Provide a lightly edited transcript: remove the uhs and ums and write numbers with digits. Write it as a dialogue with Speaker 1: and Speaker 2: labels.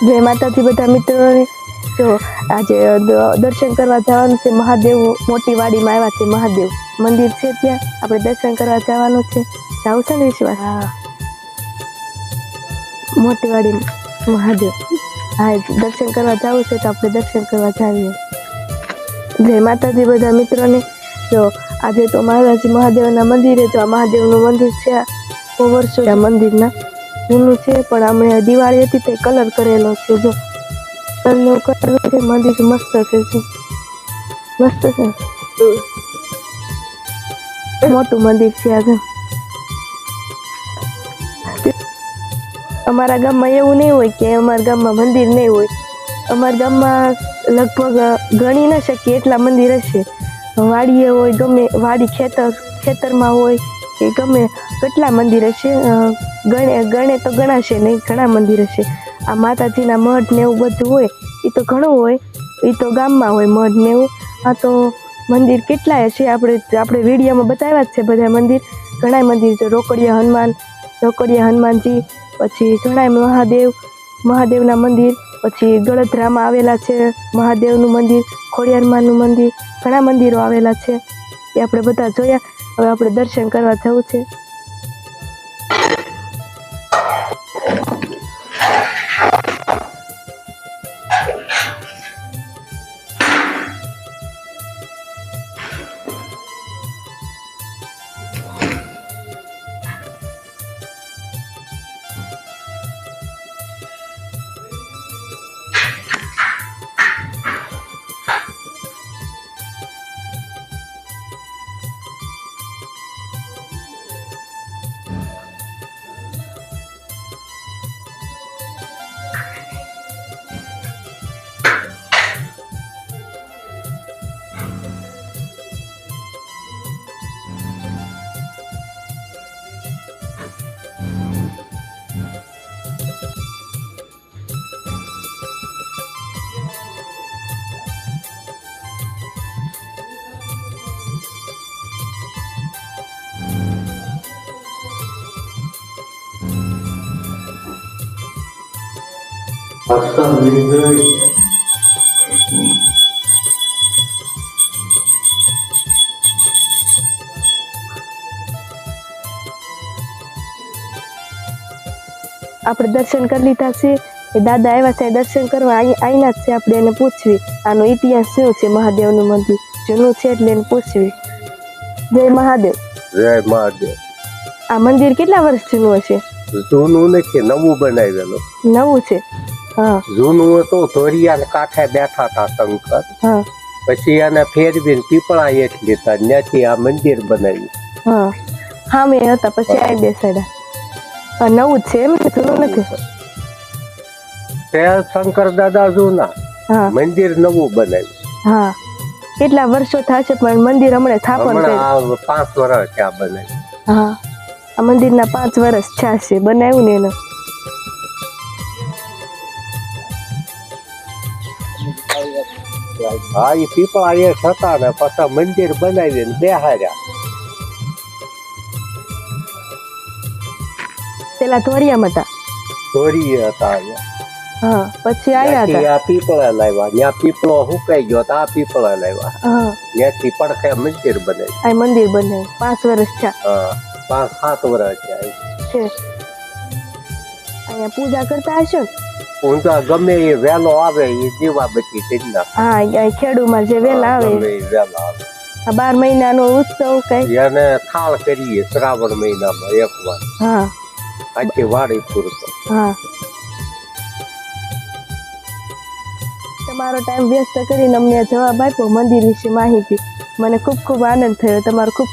Speaker 1: જય માતાજી બધા મિત્રોને। જો આજે દર્શન કરવા જવાનું છે। મહાદેવ મોટી વાડીમાં આવ્યા છે। મહાદેવ મંદિર છે, ત્યાં આપણે દર્શન કરવા જવાનું છે। જાવું છે ને વિશ્વાસ? હા, મોટી વાડી મહાદેવ। હા, દર્શન કરવા જવું છે તો આપણે દર્શન કરવા જાવીએ। જય માતાજી બધા મિત્રોને। જો આજે તો મહાદેવના મંદિરે, જો આ મહાદેવનું મંદિર છે, બહુ વર્ષો મંદિરના જૂનું છે, પણ હમણાં દિવાળી હતી તે કલર કરેલો છે। જો કલર કરેલો છે, મંદિર મસ્ત છે, મસ્ત છે, મોટું મંદિર છે। આજે અમારા ગામમાં એવું નહીં હોય કે અમારા ગામમાં મંદિર નહીં હોય। અમારા ગામમાં લગભગ ગણી ન શકીએ એટલા મંદિર હશે। વાડીએ હોય, ગમે વાડી ખેતરમાં હોય કે ગમે કેટલા મંદિર હશે। ગણે તો ગણાશે નહીં, ઘણા મંદિર હશે। આ માતાજીના મઢ ને એવું બધું હોય એ તો ઘણું હોય, એ તો ગામમાં હોય મઢ ને એવું। આ તો મંદિર કેટલાય હશે, આપણે વિડીયોમાં બતાવ્યા જ છે બધા મંદિર। ઘણા મંદિર છે, રોકડિયા હનુમાનજી, પછી ઘણા મહાદેવના મંદિર, પછી ગળધરામાં આવેલા છે મહાદેવનું મંદિર, ખોડિયારમાંનું મંદિર, ઘણા મંદિરો આવેલા છે, એ આપણે બધા જોયા। હવે આપણે દર્શન કરવા જવું છે। આપણે દર્શન કરી લીધા છે। એ દાદા આવ્યા છે દર્શન કરવા, આઈના જ છે। આપણે એને પૂછવી આનો ઇતિહાસ શું છે। મહાદેવનું મંદિર જૂનું છે એટલે એને પૂછવી। જય મહાદેવ।
Speaker 2: જય મહાદેવ।
Speaker 1: આ મંદિર કેટલા વર્ષ જૂનું હશે?
Speaker 2: જૂનું નથી, નવું બનાવેલું।
Speaker 1: નવું છે? હા।
Speaker 2: જૂનું હતું, ધોરિયા કાંઠે બેઠા હતા શંકર,
Speaker 1: હા,
Speaker 2: પછી એને ફેરવીને પીપળા હેઠ લીધા, ત્યાંથી આ મંદિર બનાવ્યું।
Speaker 1: હા, હા, મેં હતા પછી આ બેસાડ્યા। હા, નવું જ છે એમ, જૂનું નથી?
Speaker 2: શંકર દાદા જૂના,
Speaker 1: હા, મંદિર
Speaker 2: નવું બનાવ્યું।
Speaker 1: હા, કેટલા વર્ષો થશે પણ મંદિર હમણાં સ્થાપન કર્યું?
Speaker 2: 5 વર્ષ ત્યાં બનાવ્યું।
Speaker 1: હા, આ મંદિરના 5 વર્ષ થયા છે બનાવ્યું ને એને।
Speaker 2: હા, એ પીપળા હેઠ હતા ને પાછા મંદિર બનાવીને બેહાર્યા।
Speaker 1: પેલા ધોરિયામાં હતા?
Speaker 2: ધોરીએ હતા।
Speaker 1: હા, પછી આયા હતા?
Speaker 2: આ પીપળા લાવ્યા, ત્યાં પીપળો સુકાઈ ગયો, આ પીપળા લાવ્યા, ત્યાંથી પડખે મંદિર બનાવ્યું।
Speaker 1: આ મંદિર બનાવ્યું 5 વર્ષ થયા?
Speaker 2: હા, 5-7 વર્ષ થયા
Speaker 1: છે। અહીંયા પૂજા કરતા હશો ને?
Speaker 2: પૂજા ગમે એ વહેલો આવે એ દીવાબત્તી કરી નાખે।
Speaker 1: હા, ખેડૂમાં જે વેલા આવે
Speaker 2: ગમે એ વહેલા આવે।
Speaker 1: આ 12 મહિનાનો ઉત્સવ કઈ
Speaker 2: એને થાળ કરીએ શ્રાવણ મહિનામાં એકવાર।
Speaker 1: હા,
Speaker 2: આખી વાડી પૂરતો।
Speaker 1: હા, તમારો ટાઈમ વ્યસ્ત કરીને અમને જવાબ આપ્યો મંદિર વિશે માહિતી, મને ખૂબ ખૂબ આનંદ થયો। તમારો ખૂબ